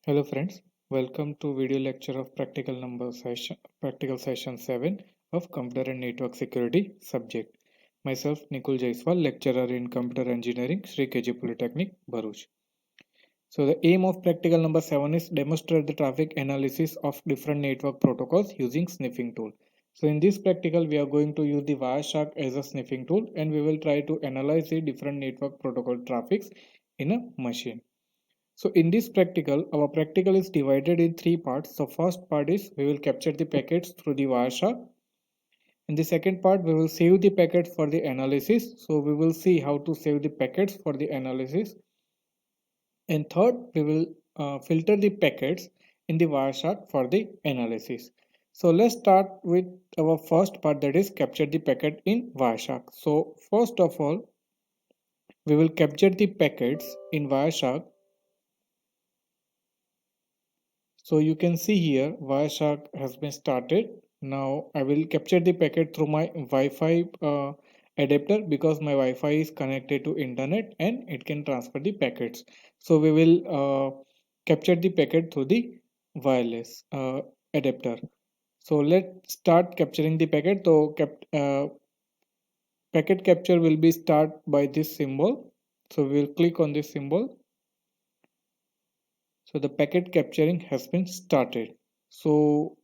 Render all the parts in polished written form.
Hello friends, welcome to video lecture of practical session 7 of Computer and Network Security subject. Myself Nikul Jaiswal, lecturer in Computer Engineering, Sri KG Polytechnic, Bharuch. So the aim of practical number 7 is demonstrate the traffic analysis of different network protocols using sniffing tool. So in this practical we are going to use the Wireshark as a sniffing tool and we will try to analyze the different network protocol traffics in a machine. So in this practical, our practical is divided in three parts. So first part is we will capture the packets through the Wireshark. In the second part, we will save the packets for the analysis. So we will see how to save the packets for the analysis. And third, we will filter the packets in the Wireshark for the analysis. So let's start with our first part, that is capture the packet in Wireshark. So first of all, we will capture the packets in Wireshark. So you can see here Wireshark has been started. Now I will capture the packet through my Wi-Fi adapter because my Wi-Fi is connected to internet and it can transfer the packets. So we will capture the packet through the wireless adapter. So let's start capturing the packet. So packet capture will be start by this symbol. So we will click on this symbol. So the packet capturing has been started. So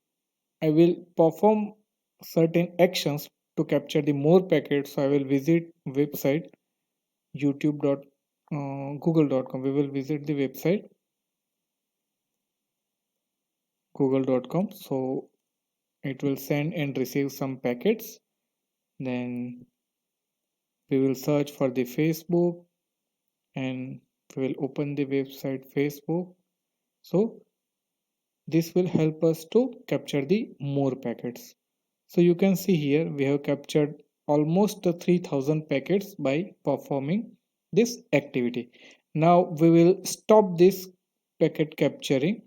I will perform certain actions to capture the more packets. So I will visit website youtube.google.com. We will visit the website google.com. So it will send and receive some packets. Then we will search for the Facebook and we will open the website Facebook. So this will help us to capture the more packets. So you can see here we have captured almost 3000 packets by performing this activity. Now we will stop this packet capturing.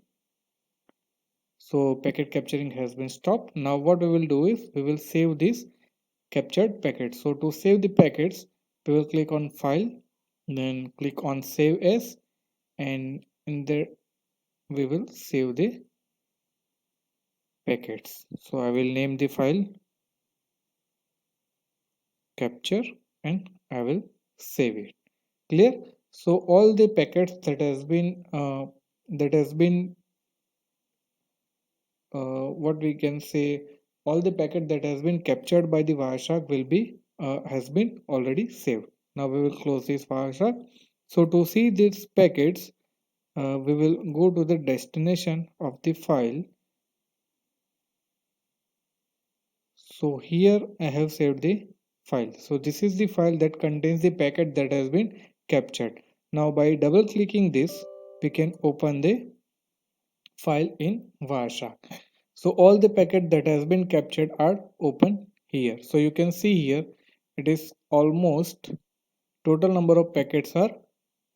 So packet capturing has been stopped. Now what we will do is we will save this captured packet. So to save the packets, we will click on file, then click on save as, and in there we will save the packets. So I will name the file capture and I will save it. Clear? So all the packets that has been what we can say, all the packet that has been captured by the Wireshark will be has been already saved. Now we will close this Wireshark. So to see these packets, we will go to the destination of the file. So here I have saved the file. So this is the file that contains the packet that has been captured. Now by double clicking this, we can open the file in Wireshark. So all the packet that has been captured are open here. So you can see here it is almost total number of packets are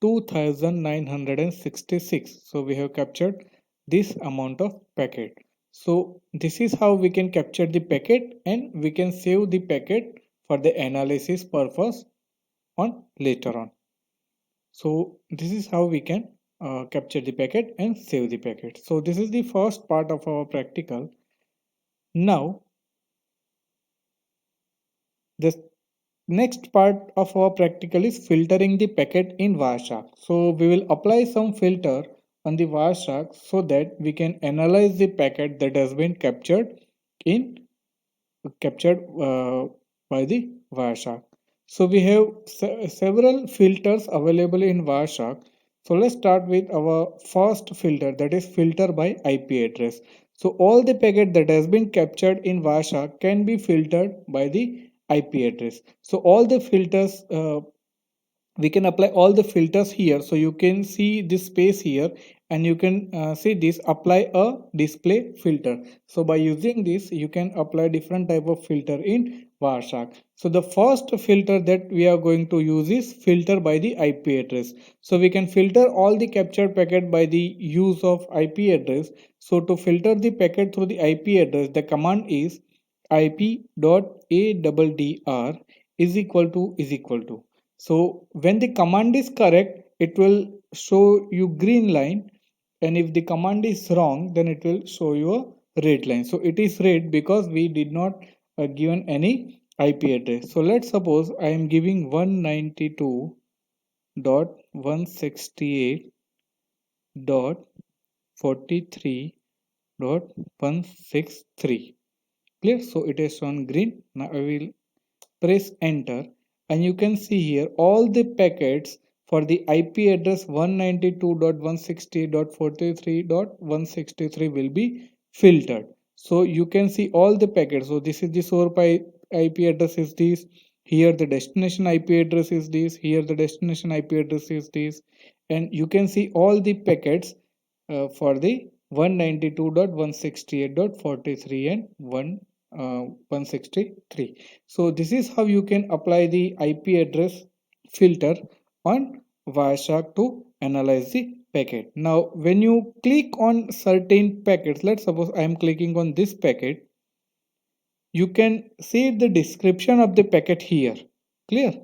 2966. So we have captured this amount of packet. So this is how we can capture the packet and we can save the packet for the analysis purpose on later on. So this is how we can capture the packet and save the packet. So this is the first part of our practical. Now the next part of our practical is filtering the packet in Wireshark. So we will apply some filter on the Wireshark so that we can analyze the packet that has been captured by the Wireshark. So we have several filters available in Wireshark. So let's start with our first filter, that is filter by IP address. So all the packet that has been captured in Wireshark can be filtered by the IP address. So all the filters we can apply all the filters here. So you can see this space here and you can see this apply a display filter. So by using this you can apply different type of filter in Wireshark. So the first filter that we are going to use is filter by the IP address. So we can filter all the captured packet by the use of IP address. So to filter the packet through the IP address, the command is ip.addr is equal to. So when the command is correct, it will show you green line, and if the command is wrong, then it will show you a red line. So it is red because we did not given any IP address. So let's suppose I am giving 192.168.43.163. Clear? So it is on green. Now I will press enter, and you can see here all the packets for the IP address 192.168.43.163 will be filtered. So you can see all the packets. So this is the source IP address is this, here the destination IP address is this, here the destination IP address is this, and you can see all the packets for the 192.168.43 and 163. So this is how you can apply the IP address filter on Wireshark to analyze the packet. Now when you click on certain packets, let's suppose I am clicking on this packet, you can see the description of the packet here. Clear?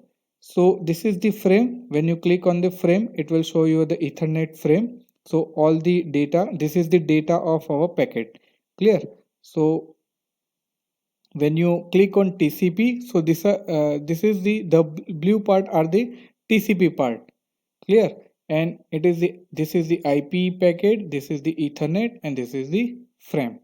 So this is the frame. When you click on the frame, it will show you the Ethernet frame. So all the data, this is the data of our packet. Clear? So when you click on TCP, so this is the blue part are the TCP part. Clear? And it is the this is the IP packet, this is the Ethernet, and this is the frame.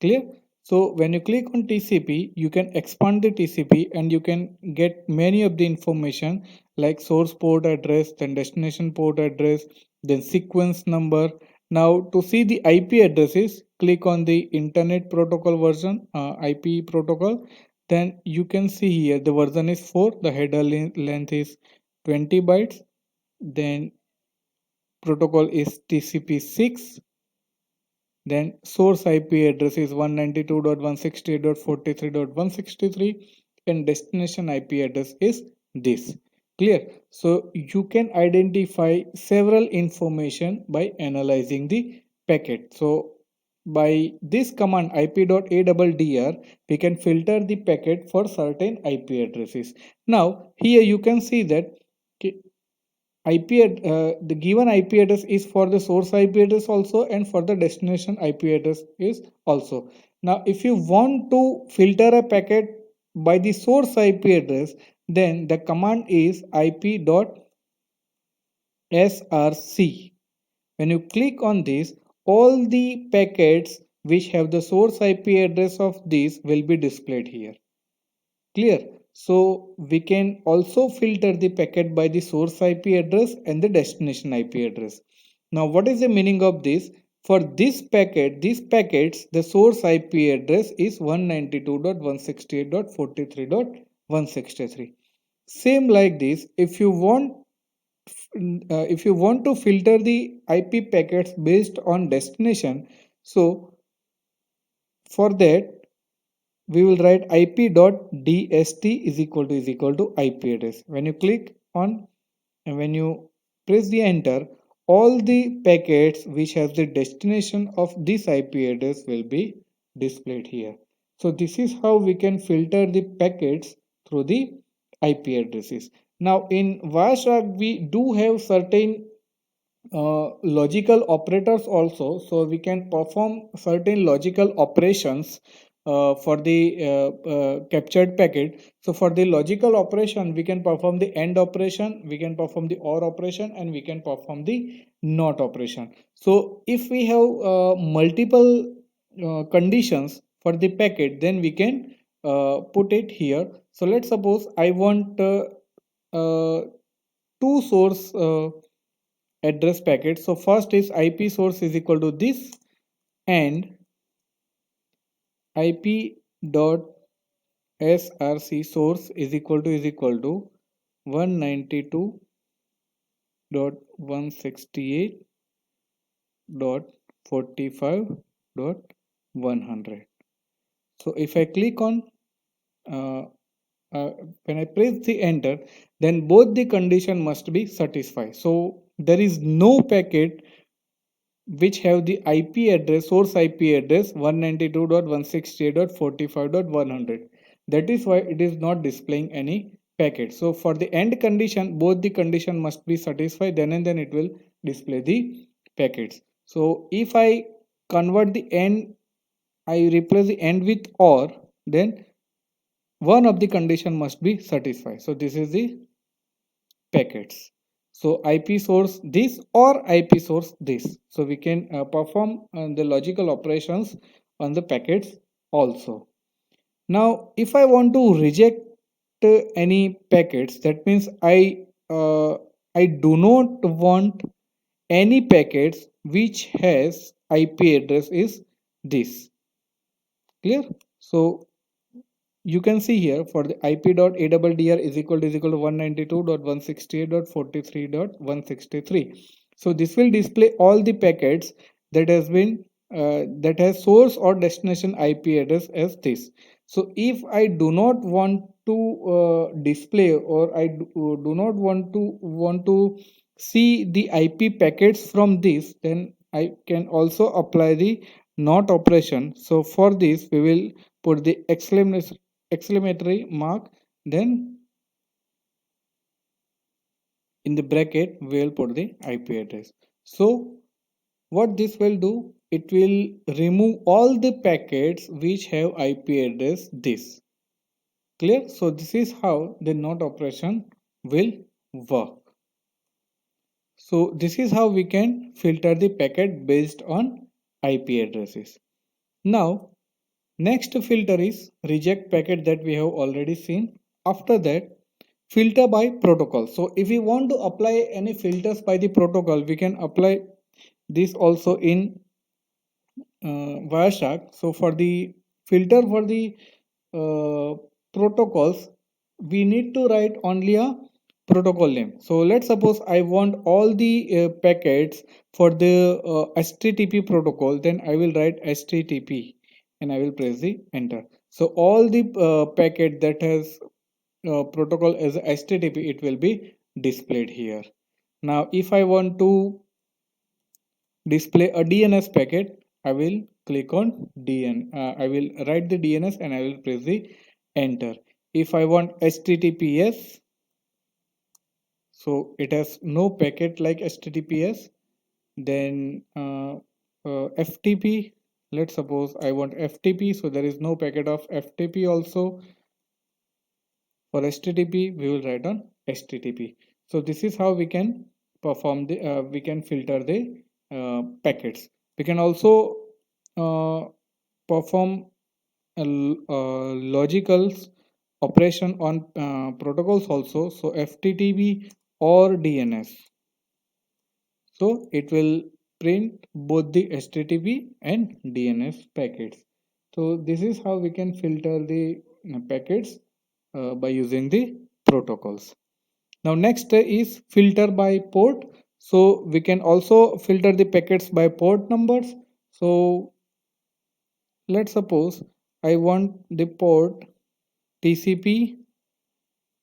Clear? So when you click on TCP, you can expand the TCP and you can get many of the information like source port address, then destination port address, then sequence number. Now to see the IP addresses, click on the Internet Protocol version, IP protocol. Then you can see here the version is 4, the header length is 20 bytes. Then protocol is TCP 6. Then source IP address is 192.168.43.163 and destination IP address is this. Clear? So you can identify several information by analyzing the packet. So by this command ip.addr, we can filter the packet for certain IP addresses. Now here you can see that the given IP address is for the source IP address also and for the destination IP address is also. Now if you want to filter a packet by the source IP address, then the command is ip.src. When you click on this, all the packets which have the source IP address of this will be displayed here. Clear? So we can also filter the packet by the source IP address and the destination IP address. Now what is the meaning of this? For this packet, these packets, the source IP address is 192.168.43.163. Same like this, if you want to filter the IP packets based on destination, so for that we will write ip.dst is equal to IP address. When you click on and when you press the enter, all the packets which has the destination of this IP address will be displayed here. So this is how we can filter the packets through the IP addresses. Now in Wireshark we do have certain logical operators also, so we can perform certain logical operations for the captured packet. So for the logical operation, we can perform the AND operation, we can perform the OR operation, and we can perform the NOT operation. So if we have multiple conditions for the packet, then we can put it here. So let's suppose I want two source address packet. So first is IP source is equal to this and IP.src source is equal to 192.168.45.100. So if I click on when I press the enter, then both the condition must be satisfied. So there is no packet which have the IP address, source IP address 192.168.45.100. That is why it is not displaying any packet. So for the end condition, both the condition must be satisfied, then and then it will display the packets. So if I convert the end, I replace the end with or, then one of the condition must be satisfied. So this is the packets. So IP source this or IP source this. So we can perform the logical operations on the packets also. Now, if I want to reject any packets, that means I do not want any packets which has IP address is this. Clear? So you can see here for the ip.addr is equal to 192.168.43.163. So this will display all the packets that has been that has source or destination IP address as this. So if I do not want to display, or I do not want to see the IP packets from this, then I can also apply the not operation. So for this we will put the exclamatory mark, then in the bracket we will put the IP address. So what this will do, it will remove all the packets which have IP address this. Clear? So this is how the not operation will work. So this is how we can filter the packet based on IP addresses. Now next filter is reject packet, that we have already seen. After that, filter by protocol. So if we want to apply any filters by the protocol, we can apply this also in Wireshark. So for the filter for the uh, protocols, we need to write only a protocol name. So let's suppose I want all the packets for the HTTP protocol, then I will write HTTP and I will press the enter. So all the packet that has protocol as HTTP, it will be displayed here. Now if I want to display a DNS packet, I will click on I will write the DNS and I will press the enter. If I want HTTPS, so it has no packet like HTTPS, then FTP, let's suppose I want FTP, so there is no packet of FTP also. For HTTP we will write on HTTP. So this is how we can perform the we can filter the packets. We can also perform logical operation on protocols also. So FTTP or DNS, so it will print both the HTTP and DNS packets. So this is how we can filter the packets by using the protocols. Now next is filter by port. So we can also filter the packets by port numbers. So let's suppose I want the port TCP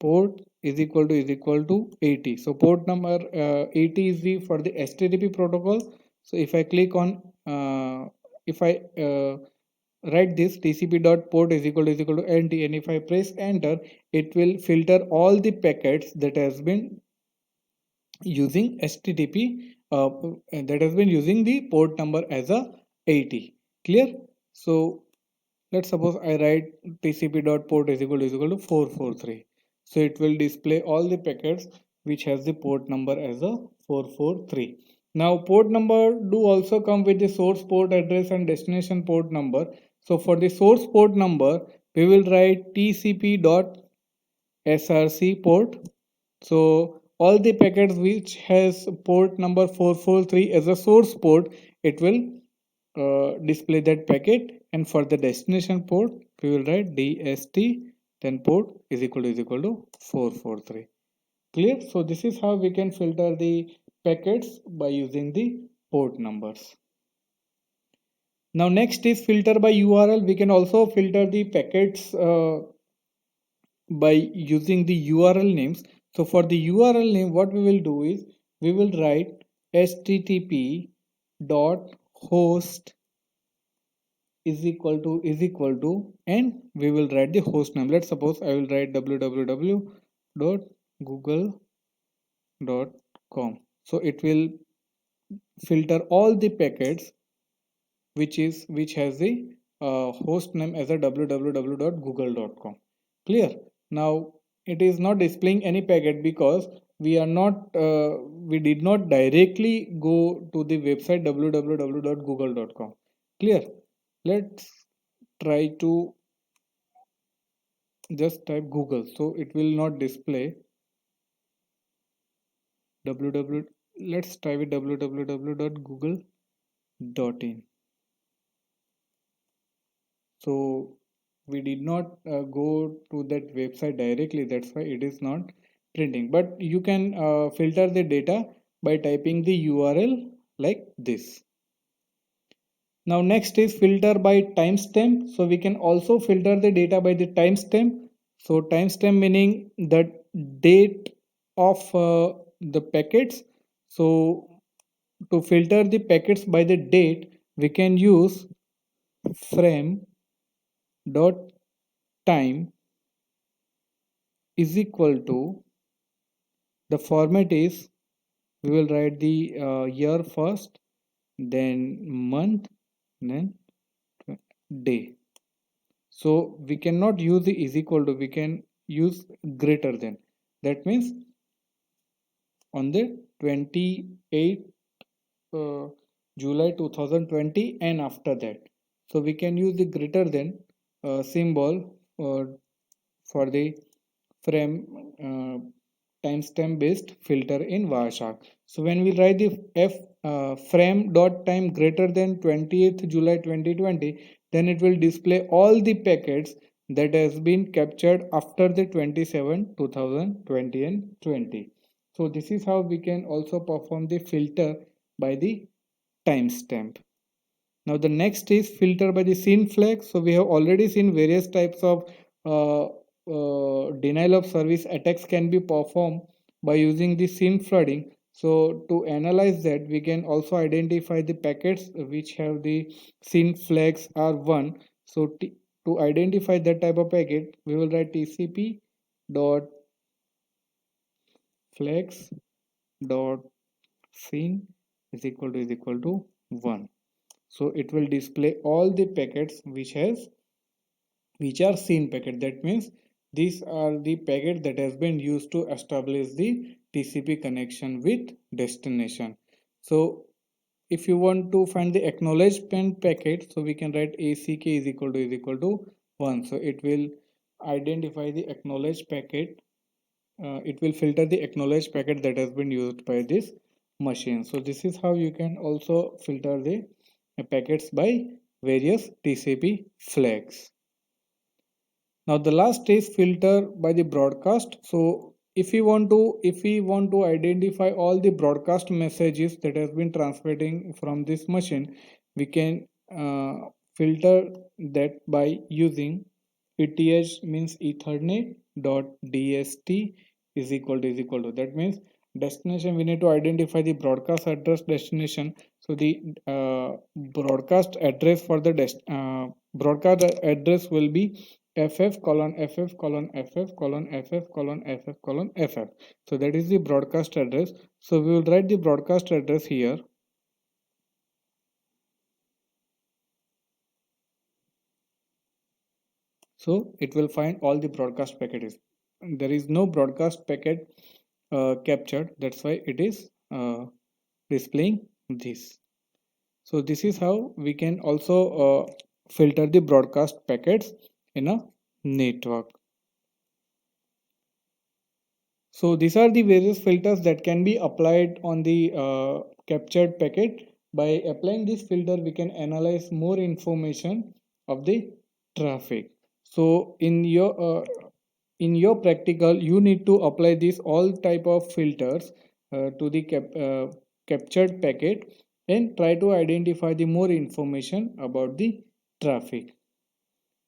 port is equal to 80. So port number 80 is the for the HTTP protocol. So if I click on if I write this TCP.port is equal to NT, and if I press enter, it will filter all the packets that has been using HTTP that has been using the port number as a 80. Clear? So let's suppose I write TCP.port is equal to 443. So it will display all the packets which has the port number as a 443. Now port number do also come with the source port address and destination port number. So for the source port number, we will write TCP.src port. So all the packets which has port number 443 as a source port, it will display that packet. And for the destination port, we will write DST, then port is equal to 443. Clear? So this is how we can filter the packets by using the port numbers. Now next is filter by URL. We can also filter the packets by using the URL names. So for the URL name, what we will do is we will write http dot host is equal to, and we will write the host name. Let's suppose I will write www.google.com. So it will filter all the packets which has the host name as a www.google.com. Clear? Now it is not displaying any packet because we are not we did not directly go to the website www.google.com. Clear? Let's try to just type Google, so it will not display www. Let's type it www.google.in. So we did not go to that website directly, that's why it is not printing, but you can filter the data by typing the URL like this. Now next is filter by timestamp. So we can also filter the data by the timestamp. So timestamp meaning the date of the packets. So to filter the packets by the date, we can use frame dot time is equal to, the format is, we will write the year first, then month, then day. So we cannot use the is equal to, we can use greater than. That means on the 28th July 2020 and after that. So we can use the greater than symbol for the frame timestamp based filter in Wireshark. So when we write the f frame dot time greater than 20th July 2020, then it will display all the packets that has been captured after the 27 2020 and 20. So this is how we can also perform the filter by the timestamp. Now the next is filter by the scene flag. So we have already seen various types of denial of service attacks can be performed by using the scene flooding. So to analyze that, we can also identify the packets which have the scene flags R1. So to identify that type of packet, we will write TCP dot flags dot scene is equal to 1. So it will display all the packets which are seen packet. That means these are the packet that has been used to establish the TCP connection with destination. So if you want to find the acknowledgement packet, so we can write ACK is equal to 1. So it will identify the acknowledged packet. It will filter the acknowledged packet that has been used by this machine. So this is how you can also filter the packets by various TCP flags. Now the last is filter by the broadcast. So if we want to identify all the broadcast messages that has been transmitting from this machine, we can filter that by using ETH means Ethernet dot DST is equal to, that means destination, we need to identify the broadcast address destination. So the broadcast address for the broadcast address will be ff colon ff colon ff colon ff colon ff colon ff. So that is the broadcast address. So we will write the broadcast address here. So it will find all the broadcast packets. There is no broadcast packet captured, that's why it is displaying this. So this is how we can also filter the broadcast packets in a network. So these are the various filters that can be applied on the captured packet. By applying this filter, we can analyze more information of the traffic. So in your practical, you need to apply this all type of filters to the captured packet and try to identify the more information about the traffic.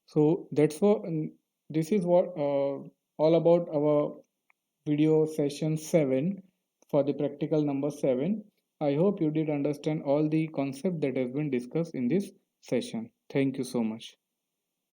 So that's for this is what all about our video session 7 for the practical number 7. I hope you did understand all the concept that has been discussed in this session. Thank you so much.